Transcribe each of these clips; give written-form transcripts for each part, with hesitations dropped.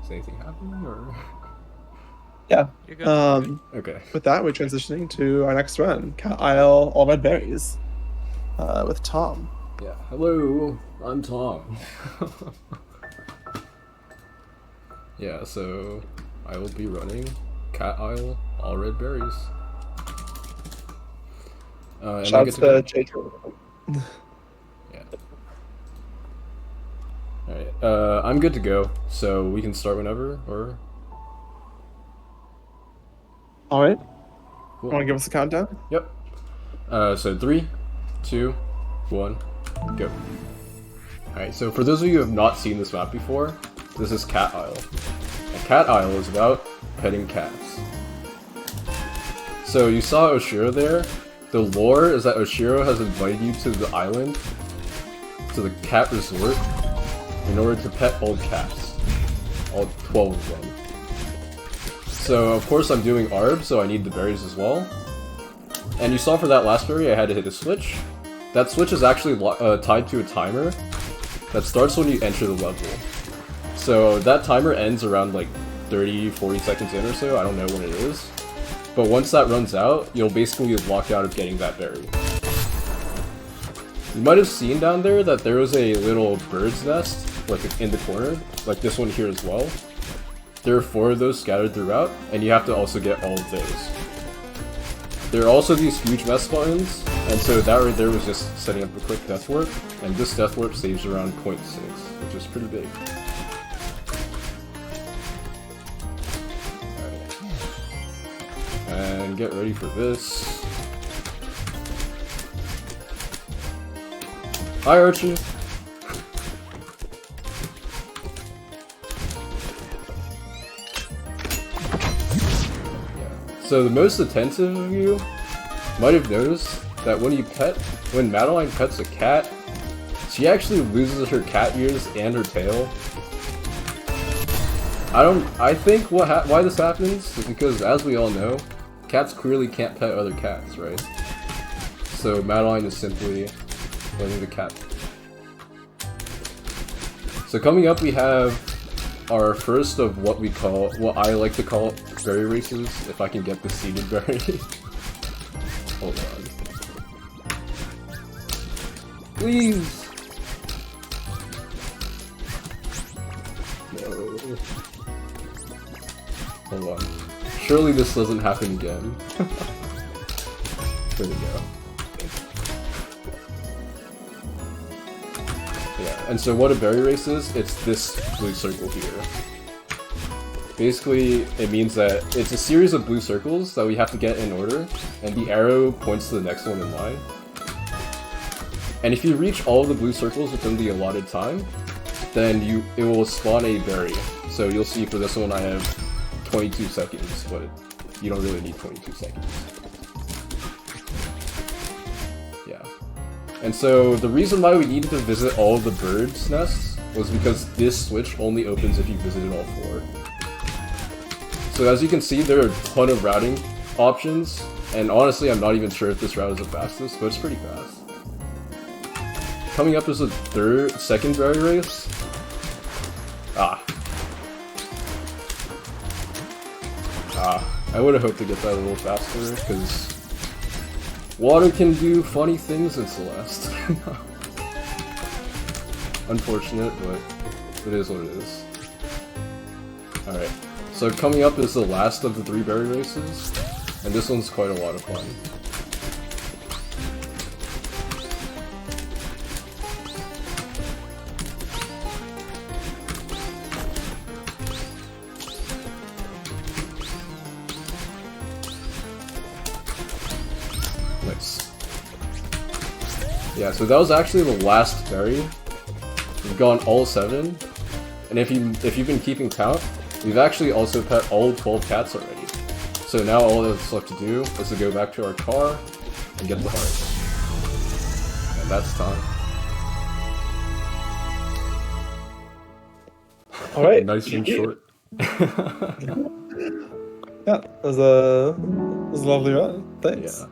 Is anything happening or? Yeah. You're good. Okay. With that, we're transitioning to our next run, Cat Isle All Red Berries, with Tom. Yeah. Hello, I'm Tom. Yeah, so I will be running Cat Isle All Red Berries. Shouts to J2. Yeah. Alright, I'm good to go, so we can start whenever, or? Alright. Cool. Want to give us a countdown? Yep. So 3, 2, 1, go. Alright, so for those of you who have not seen this map before, this is Cat Isle. And Cat Isle is about petting cats. So you saw Oshiro there. The lore is that Oshiro has invited you to the island, to the cat resort, in order to pet all cats. All 12 of them. So of course I'm doing ARB, so I need the berries as well. And you saw for that last berry I had to hit a switch. That switch is actually tied to a timer that starts when you enter the level. So that timer ends around like 30-40 seconds in or so, I don't know when it is. But once that runs out, you'll basically be locked out of getting that berry. You might have seen down there that there was a little bird's nest, like in the corner, like this one here as well. There are 4 of those scattered throughout, and you have to also get all of those. There are also these huge mess buttons, and so that right there was just setting up a quick death warp, and this death warp saves around 0.6, which is pretty big. And get ready for this. Hi, Archie! So the most attentive of you might have noticed that when Madeline pets a cat, she actually loses her cat ears and her tail. I think why this happens is because, as we all know, cats clearly can't pet other cats, right? So Madeline is simply letting the cat. So coming up we have our first of what I like to call berry races, if I can get the seeded berry. Hold on. Please! No. Hold on. Surely this doesn't happen again. There we go. Yeah, and so what a berry race is, it's this blue circle here. Basically, it means that it's a series of blue circles that we have to get in order, and the arrow points to the next one in line. And if you reach all of the blue circles within the allotted time, then it will spawn a berry. So you'll see for this one I have 22 seconds, but you don't really need 22 seconds. Yeah. And so the reason why we needed to visit all of the birds' nests was because this switch only opens if you visited all 4. So as you can see, there are a ton of routing options, and honestly I'm not even sure if this route is the fastest, but it's pretty fast. Coming up is the second berry race. I would have hoped to get that a little faster, because water can do funny things in Celeste. Unfortunate, but it is what it is. Alright, so coming up is the last of the 3 berry races, and this one's quite a lot of fun. Nice. Yeah, so that was actually the last berry. We've gone all 7, and if you've been keeping count, we've actually also pet all 12 cats already. So now all that's left to do is to go back to our car and get the heart. And that's time. Alright. Nice and short. Yeah, it was a lovely run. Thanks.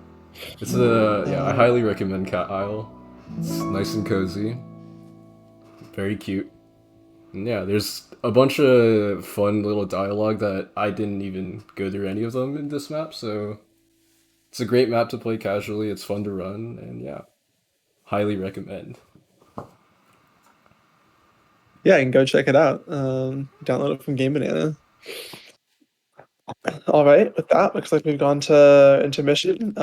Yeah. I highly recommend Cat Isle. It's nice and cozy. Very cute. And yeah, there's a bunch of fun little dialogue that I didn't even go through any of them in this map, so it's a great map to play casually. It's fun to run, and yeah, highly recommend. Yeah, you can go check it out. Download it from Game Banana. All right, with that, looks like we've gone to intermission.